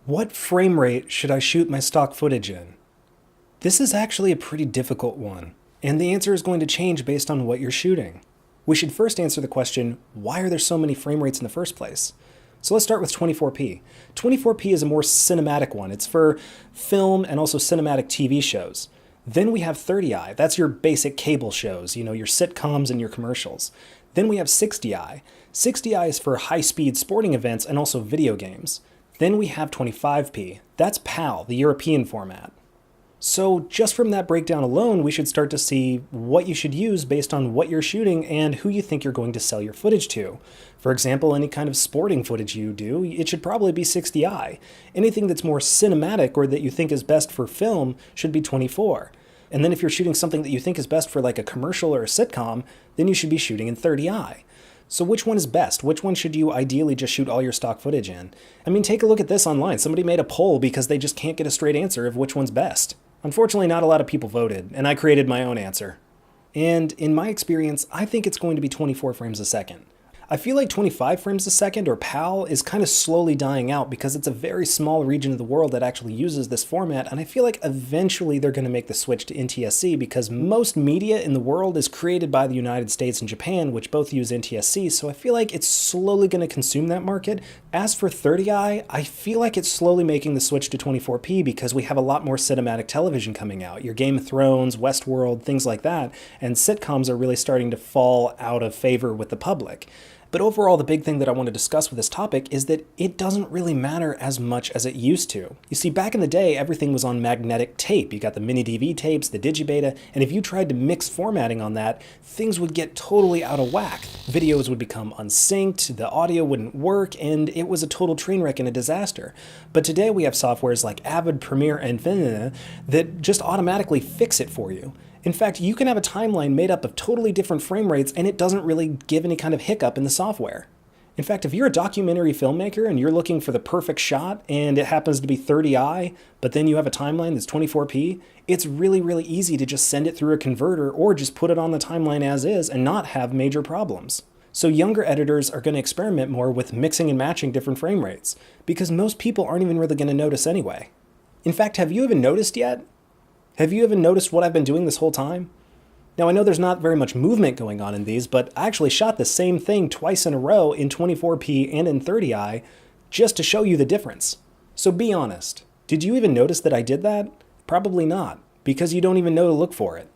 What frame rate should I shoot my stock footage in? This is actually a pretty difficult one, and the answer is going to change based on what you're shooting. We should first answer the question, why are there so many frame rates in the first place? So let's start with 24p. 24p is a more cinematic one. It's for film and also cinematic TV shows. Then we have 30i. That's your basic cable shows, your sitcoms and your commercials. Then we have 60i. 60i is for high-speed sporting events and also video games. Then we have 25p. That's PAL, the European format. So just from that breakdown alone, we should start to see what you should use based on what you're shooting and who you think you're going to sell your footage to. For example, any kind of sporting footage you do, it should probably be 60i. Anything that's more cinematic or that you think is best for film should be 24. And then if you're shooting something that you think is best for like a commercial or a sitcom, then you should be shooting in 30i. So which one is best? Which one should you ideally just shoot all your stock footage in? I mean, take a look at this online. Somebody made a poll because they just can't get a straight answer of which one's best. Unfortunately, not a lot of people voted, and I created my own answer. And in my experience, I think it's going to be 24 frames a second. I feel like 25 frames a second, or PAL, is kind of slowly dying out because it's a very small region of the world that actually uses this format, and I feel like eventually they're going to make the switch to NTSC because most media in the world is created by the United States and Japan, which both use NTSC, so I feel like it's slowly going to consume that market. As for 30i, I feel like it's slowly making the switch to 24p because we have a lot more cinematic television coming out. Your Game of Thrones, Westworld, things like that, and sitcoms are really starting to fall out of favor with the public. But overall, the big thing that I want to discuss with this topic is that it doesn't really matter as much as it used to. You see, back in the day, everything was on magnetic tape. You got the mini DV tapes, the digibeta, and if you tried to mix formatting on that, things would get totally out of whack. Videos would become unsynced, the audio wouldn't work, and it was a total train wreck and a disaster. But today we have softwares like Avid, Premiere, and Vimeo that just automatically fix it for you. In fact, you can have a timeline made up of totally different frame rates and it doesn't really give any kind of hiccup in the software. In fact, if you're a documentary filmmaker and you're looking for the perfect shot and it happens to be 30i, but then you have a timeline that's 24p, it's really, really easy to just send it through a converter or just put it on the timeline as is and not have major problems. So younger editors are going to experiment more with mixing and matching different frame rates because most people aren't even really going to notice anyway. In fact, have you even noticed yet? Have you even noticed what I've been doing this whole time? Now I know there's not very much movement going on in these, but I actually shot the same thing twice in a row in 24p and in 30i just to show you the difference. So be honest, did you even notice that I did that? Probably not, because you don't even know to look for it.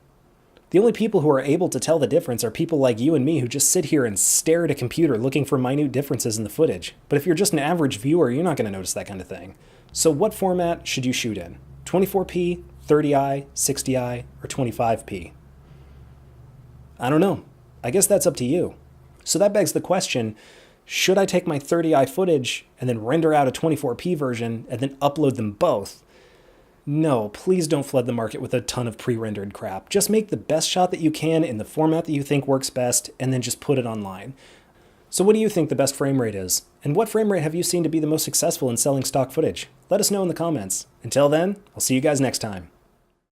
The only people who are able to tell the difference are people like you and me who just sit here and stare at a computer looking for minute differences in the footage. But if you're just an average viewer, you're not going to notice that kind of thing. So what format should you shoot in? 24p, 30i, 60i, or 25p? I don't know. I guess that's up to you. So that begs the question, should I take my 30i footage and then render out a 24p version and then upload them both? No, please don't flood the market with a ton of pre-rendered crap. Just make the best shot that you can in the format that you think works best and then just put it online. So what do you think the best frame rate is? And what frame rate have you seen to be the most successful in selling stock footage? Let us know in the comments. Until then, I'll see you guys next time.